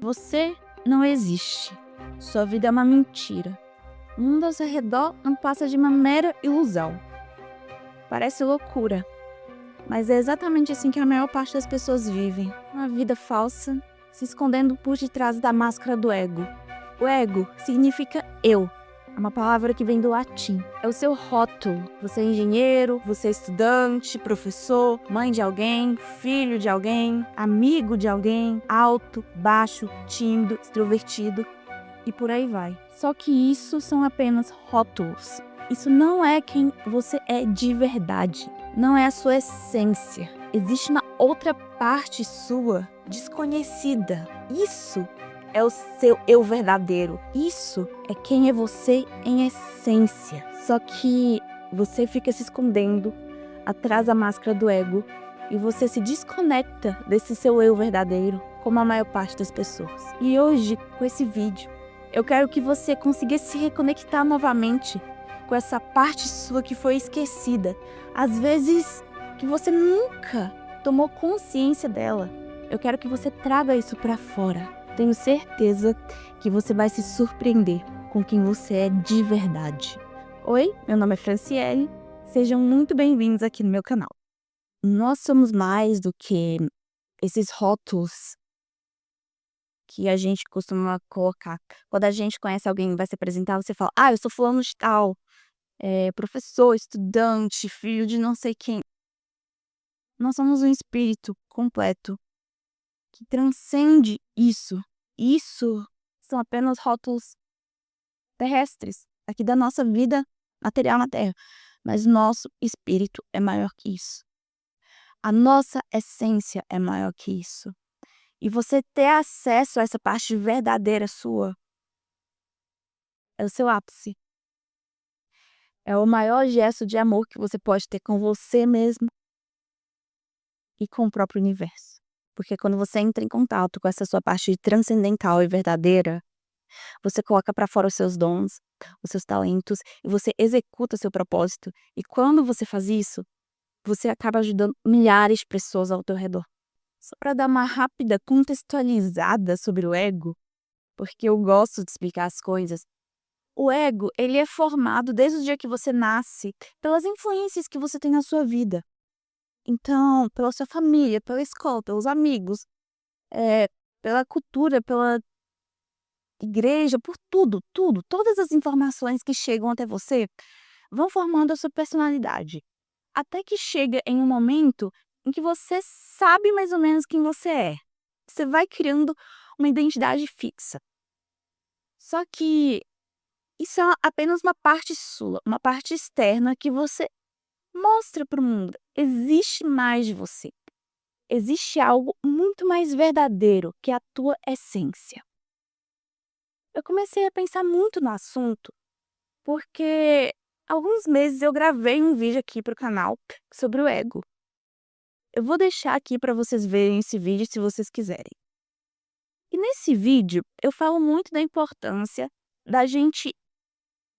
Você não existe. Sua vida é uma mentira. O mundo ao seu redor não passa de uma mera ilusão. Parece loucura, mas é exatamente assim que a maior parte das pessoas vivem. Uma vida falsa, se escondendo por detrás da máscara do ego. O ego significa eu. É uma palavra que vem do latim. É o seu rótulo. Você é engenheiro, você é estudante, professor, mãe de alguém, filho de alguém, amigo de alguém, alto, baixo, tímido, extrovertido e por aí vai. Só que isso são apenas rótulos. Isso não é quem você é de verdade. Não é a sua essência. Existe uma outra parte sua desconhecida. Isso é o seu eu verdadeiro. Isso é quem é você em essência. Só que você fica se escondendo atrás da máscara do ego e você se desconecta desse seu eu verdadeiro, como a maior parte das pessoas. E hoje, com esse vídeo, eu quero que você consiga se reconectar novamente com essa parte sua que foi esquecida. Às vezes que você nunca tomou consciência dela. Eu quero que você traga isso pra fora. Tenho certeza que você vai se surpreender com quem você é de verdade. Oi, meu nome é Franciele. Sejam muito bem-vindos aqui no meu canal. Nós somos mais do que esses rótulos que a gente costuma colocar. Quando a gente conhece alguém e vai se apresentar, você fala: eu sou fulano de tal, professor, estudante, filho de não sei quem. Nós somos um espírito completo que transcende isso. Isso são apenas rótulos terrestres, aqui da nossa vida material na Terra. Mas o nosso espírito é maior que isso. A nossa essência é maior que isso. E você ter acesso a essa parte verdadeira sua é o seu ápice. É o maior gesto de amor que você pode ter com você mesmo e com o próprio universo. Porque quando você entra em contato com essa sua parte transcendental e verdadeira, você coloca para fora os seus dons, os seus talentos e você executa seu propósito. E quando você faz isso, você acaba ajudando milhares de pessoas ao teu redor. Só para dar uma rápida contextualizada sobre o ego, porque eu gosto de explicar as coisas. O ego, ele é formado desde o dia que você nasce, pelas influências que você tem na sua vida. Então, pela sua família, pela escola, pelos amigos, pela cultura, pela igreja, por tudo, tudo. Todas as informações que chegam até você vão formando a sua personalidade. Até que chega em um momento em que você sabe mais ou menos quem você é. Você vai criando uma identidade fixa. Só que isso é apenas uma parte sua, uma parte externa que você mostra para o mundo. Existe mais de você. Existe algo muito mais verdadeiro que a tua essência. Eu comecei a pensar muito no assunto porque há alguns meses eu gravei um vídeo aqui para o canal sobre o ego. Eu vou deixar aqui para vocês verem esse vídeo se vocês quiserem. E nesse vídeo eu falo muito da importância da gente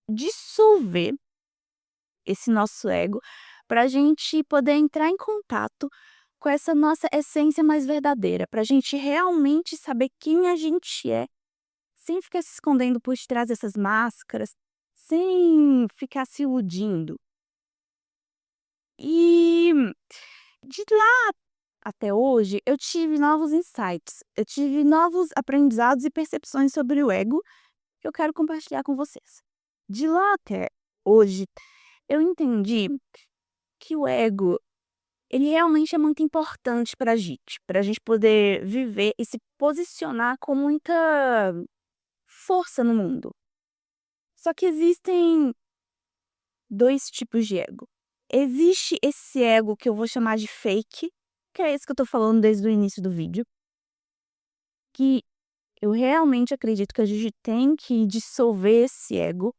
dissolver esse nosso ego para a gente poder entrar em contato com essa nossa essência mais verdadeira, para a gente realmente saber quem a gente é, sem ficar se escondendo por trás dessas máscaras, sem ficar se iludindo. E de lá até hoje, eu tive novos insights, eu tive novos aprendizados e percepções sobre o ego que eu quero compartilhar com vocês. De lá até hoje, eu entendi que o ego, ele realmente é muito importante para a gente poder viver e se posicionar com muita força no mundo. Só que existem dois tipos de ego. Existe esse ego que eu vou chamar de fake, que é esse que eu tô falando desde o início do vídeo, que eu realmente acredito que a gente tem que dissolver esse ego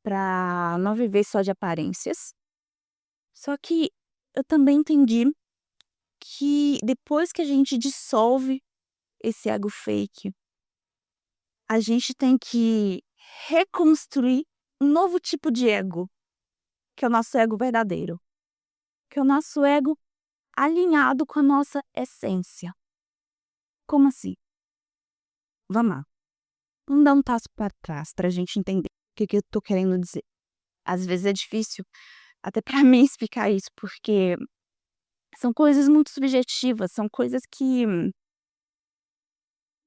para não viver só de aparências. Só que eu também entendi que depois que a gente dissolve esse ego fake, a gente tem que reconstruir um novo tipo de ego, que é o nosso ego verdadeiro, que é o nosso ego alinhado com a nossa essência. Como assim? Vamos lá. Vamos dar um passo para trás pra gente entender o que eu tô querendo dizer. Às vezes é difícil até pra mim explicar isso, porque são coisas muito subjetivas, são coisas que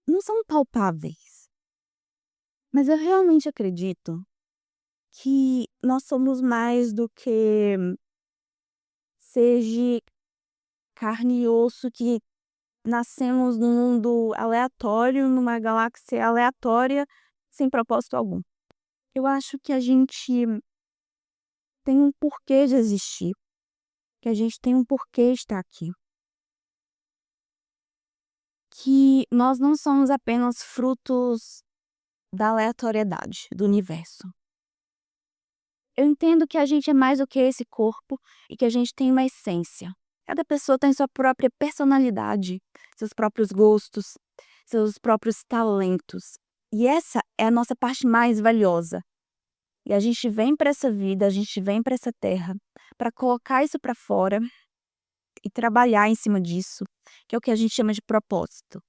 não são palpáveis. Mas eu realmente acredito que nós somos mais do que seja carne e osso, que nascemos num mundo aleatório, numa galáxia aleatória, sem propósito algum. Eu acho que a gente tem um porquê de existir, que a gente tem um porquê estar aqui. Que nós não somos apenas frutos da aleatoriedade do universo. Eu entendo que a gente é mais do que esse corpo e que a gente tem uma essência. Cada pessoa tem sua própria personalidade, seus próprios gostos, seus próprios talentos. E essa é a nossa parte mais valiosa. E a gente vem para essa vida, a gente vem para essa terra para colocar isso para fora e trabalhar em cima disso, que é o que a gente chama de propósito.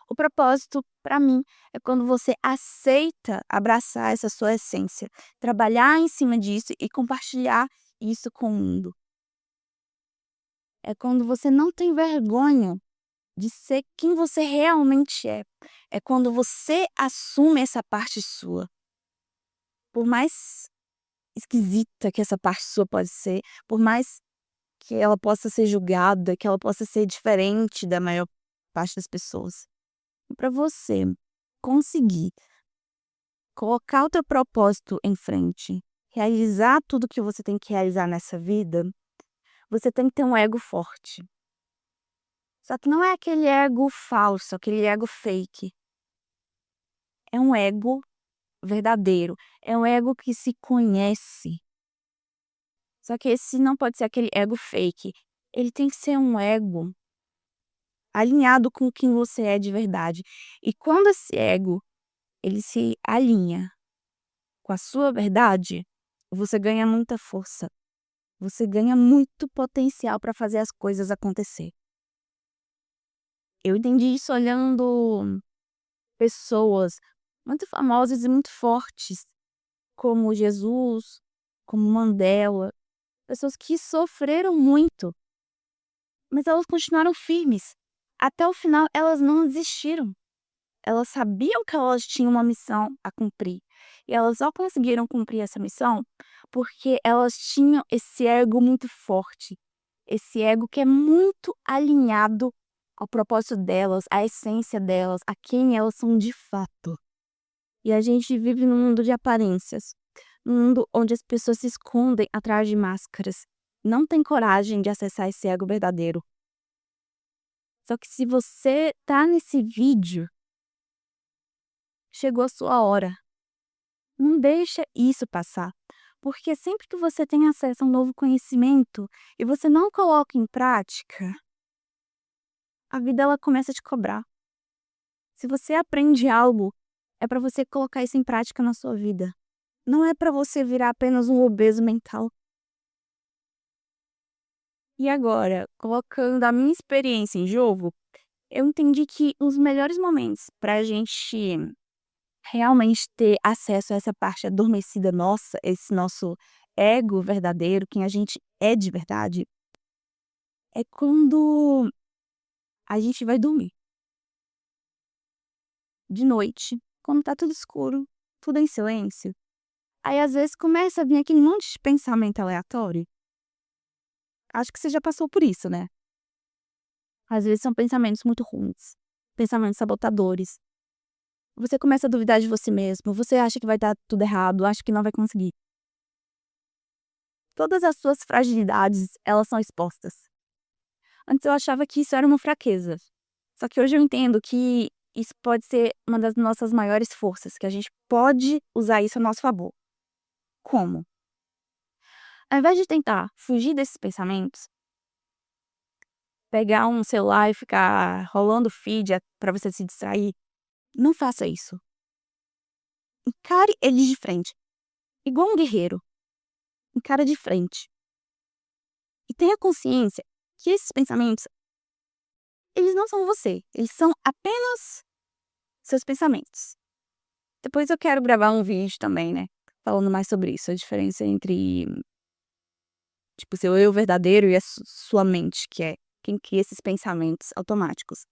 O propósito, para mim, é quando você aceita abraçar essa sua essência, trabalhar em cima disso e compartilhar isso com o mundo. É quando você não tem vergonha de ser quem você realmente é. É quando você assume essa parte sua. Por mais esquisita que essa parte sua pode ser, por mais que ela possa ser julgada, que ela possa ser diferente da maior parte das pessoas. Para você conseguir colocar o teu propósito em frente, realizar tudo que você tem que realizar nessa vida, você tem que ter um ego forte. Só que não é aquele ego falso, aquele ego fake. É um ego verdadeiro, é um ego que se conhece. Só que esse não pode ser aquele ego fake. Ele tem que ser um ego alinhado com quem você é de verdade. E quando esse ego, ele se alinha com a sua verdade, você ganha muita força. Você ganha muito potencial para fazer as coisas acontecer. Eu entendi isso olhando pessoas muito famosas e muito fortes, como Jesus, como Mandela, pessoas que sofreram muito, mas elas continuaram firmes. Até o final, elas não desistiram. Elas sabiam que elas tinham uma missão a cumprir. E elas só conseguiram cumprir essa missão porque elas tinham esse ego muito forte. Esse ego que é muito alinhado ao propósito delas, à essência delas, a quem elas são de fato. E a gente vive num mundo de aparências, num mundo onde as pessoas se escondem atrás de máscaras. Não tem coragem de acessar esse ego verdadeiro. Só que se você tá nesse vídeo, chegou a sua hora. Não deixa isso passar, porque sempre que você tem acesso a um novo conhecimento e você não coloca em prática, a vida ela começa a te cobrar. Se você aprende algo, é para você colocar isso em prática na sua vida. Não é para você virar apenas um obeso mental. E agora, colocando a minha experiência em jogo, eu entendi que os melhores momentos para a gente realmente ter acesso a essa parte adormecida nossa, esse nosso ego verdadeiro, quem a gente é de verdade, é quando a gente vai dormir. De noite, quando tá tudo escuro, tudo em silêncio. Aí às vezes começa a vir aquele monte de pensamento aleatório. Acho que você já passou por isso, né? Às vezes são pensamentos muito ruins, pensamentos sabotadores. Você começa a duvidar de você mesmo, você acha que vai dar tudo errado, acha que não vai conseguir. Todas as suas fragilidades, elas são expostas. Antes eu achava que isso era uma fraqueza. Só que hoje eu entendo que isso pode ser uma das nossas maiores forças, que a gente pode usar isso a nosso favor. Como? Ao invés de tentar fugir desses pensamentos, pegar um celular e ficar rolando feed pra você se distrair, não faça isso. Encare eles de frente, igual um guerreiro. Encara de frente. E tenha consciência que esses pensamentos, eles não são você, eles são apenas seus pensamentos. Depois eu quero gravar um vídeo também, né, falando mais sobre isso, a diferença entre, tipo, seu eu verdadeiro e a sua mente, que é quem cria esses pensamentos automáticos.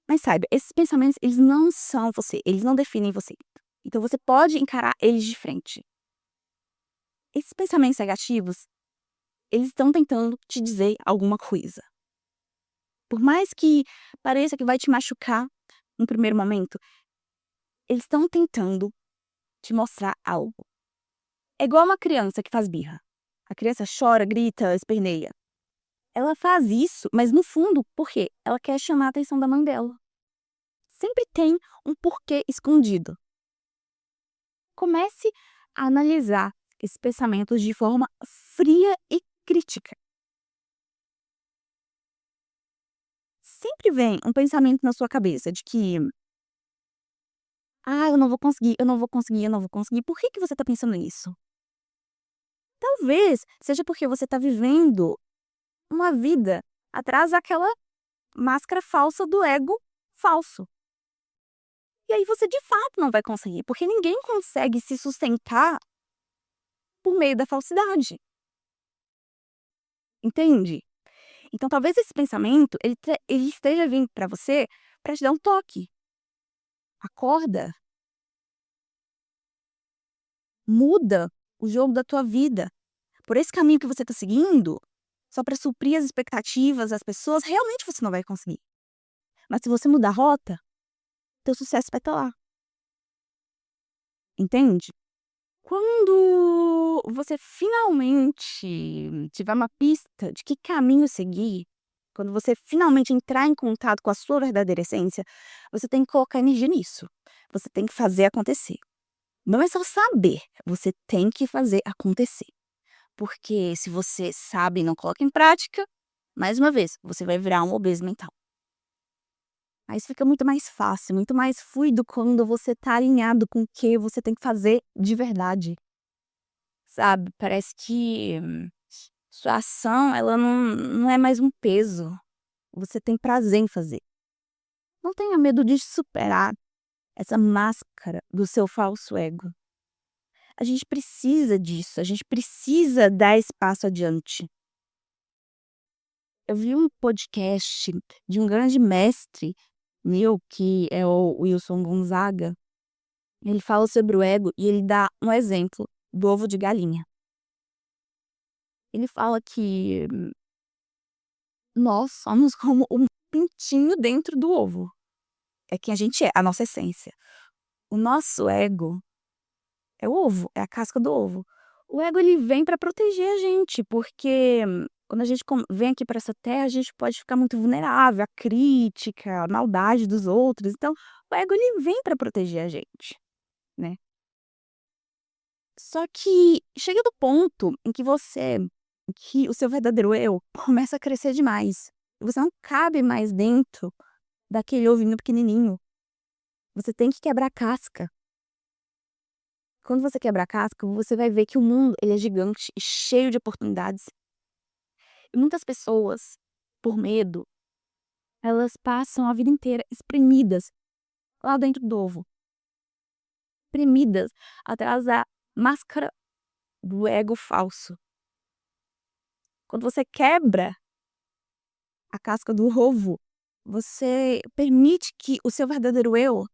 Mas saiba, esses pensamentos, eles não são você, eles não definem você. Então você pode encarar eles de frente. Esses pensamentos negativos, eles estão tentando te dizer alguma coisa. Por mais que pareça que vai te machucar no primeiro momento, eles estão tentando te mostrar algo. É igual uma criança que faz birra. A criança chora, grita, esperneia. Ela faz isso, mas no fundo, por quê? Ela quer chamar a atenção da mãe dela. Sempre tem um porquê escondido. Comece a analisar esses pensamentos de forma fria e crítica. Sempre vem um pensamento na sua cabeça de que, eu não vou conseguir, eu não vou conseguir, eu não vou conseguir. Por que você está pensando nisso? Talvez seja porque você está vivendo uma vida atrás daquela máscara falsa do ego falso. E aí você de fato não vai conseguir, porque ninguém consegue se sustentar por meio da falsidade. Entende? Então talvez esse pensamento ele esteja vindo para você para te dar um toque. Acorda, muda o jogo da tua vida. Por esse caminho que você está seguindo, só para suprir as expectativas das pessoas, realmente você não vai conseguir. Mas se você mudar a rota, teu sucesso vai estar lá. Entende? Quando você finalmente tiver uma pista de que caminho seguir, quando você finalmente entrar em contato com a sua verdadeira essência, você tem que colocar energia nisso. Você tem que fazer acontecer. Não é só saber, você tem que fazer acontecer. Porque se você sabe e não coloca em prática, mais uma vez, você vai virar um obeso mental. Mas fica muito mais fácil, muito mais fluido quando você tá alinhado com o que você tem que fazer de verdade. Sabe, parece que sua ação, ela não é mais um peso. Você tem prazer em fazer. Não tenha medo de superar essa máscara do seu falso ego. A gente precisa disso, a gente precisa dar esse passo adiante. Eu vi um podcast de um grande mestre meu, que é o Wilson Gonzaga. Ele fala sobre o ego e ele dá um exemplo do ovo de galinha. Ele fala que nós somos como um pintinho dentro do ovo. É quem a gente é, a nossa essência. O nosso ego é o ovo, é a casca do ovo. O ego ele vem para proteger a gente, porque quando a gente vem aqui para essa terra, a gente pode ficar muito vulnerável à crítica, à maldade dos outros. Então, o ego ele vem para proteger a gente, né? Só que chega do ponto em que o seu verdadeiro eu começa a crescer demais. Você não cabe mais dentro daquele ovinho pequenininho. Você tem que quebrar a casca. Quando você quebra a casca, você vai ver que o mundo ele é gigante e cheio de oportunidades. E muitas pessoas, por medo, elas passam a vida inteira espremidas lá dentro do ovo. Espremidas atrás da máscara do ego falso. Quando você quebra a casca do ovo, você permite que o seu verdadeiro eu,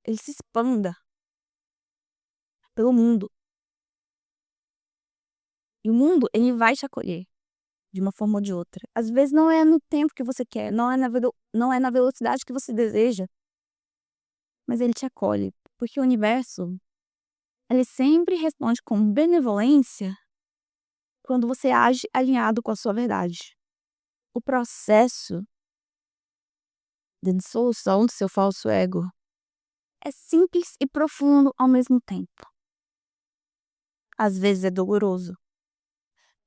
ele se expanda pelo mundo. E o mundo, ele vai te acolher de uma forma ou de outra. Às vezes não é no tempo que você quer, não é na velocidade que você deseja, mas ele te acolhe, porque o universo, ele sempre responde com benevolência quando você age alinhado com a sua verdade. O processo de dissolução do seu falso ego é simples e profundo ao mesmo tempo. Às vezes é doloroso,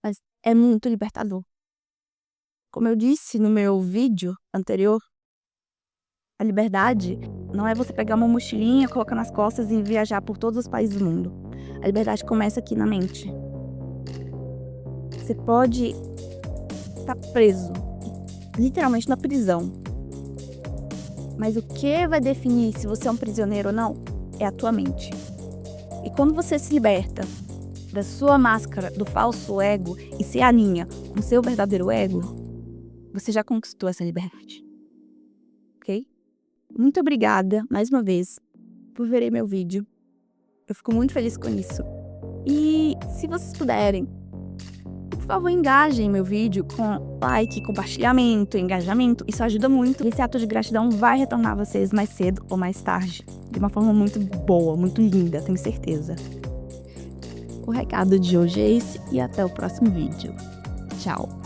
mas é muito libertador. Como eu disse no meu vídeo anterior, a liberdade não é você pegar uma mochilinha, colocar nas costas e viajar por todos os países do mundo. A liberdade começa aqui na mente. Você pode estar preso, literalmente na prisão, Mas o que vai definir se você é um prisioneiro ou não é a tua mente. E quando você se liberta da sua máscara, do falso ego, e se alinha com o seu verdadeiro ego, você já conquistou essa liberdade. Ok? Muito obrigada, mais uma vez, por verem meu vídeo. Eu fico muito feliz com isso. E se vocês puderem, por favor, engajem meu vídeo com like, compartilhamento, engajamento. Isso ajuda muito. Esse ato de gratidão vai retornar a vocês mais cedo ou mais tarde. De uma forma muito boa, muito linda, tenho certeza. O recado de hoje é esse e até o próximo vídeo. Tchau!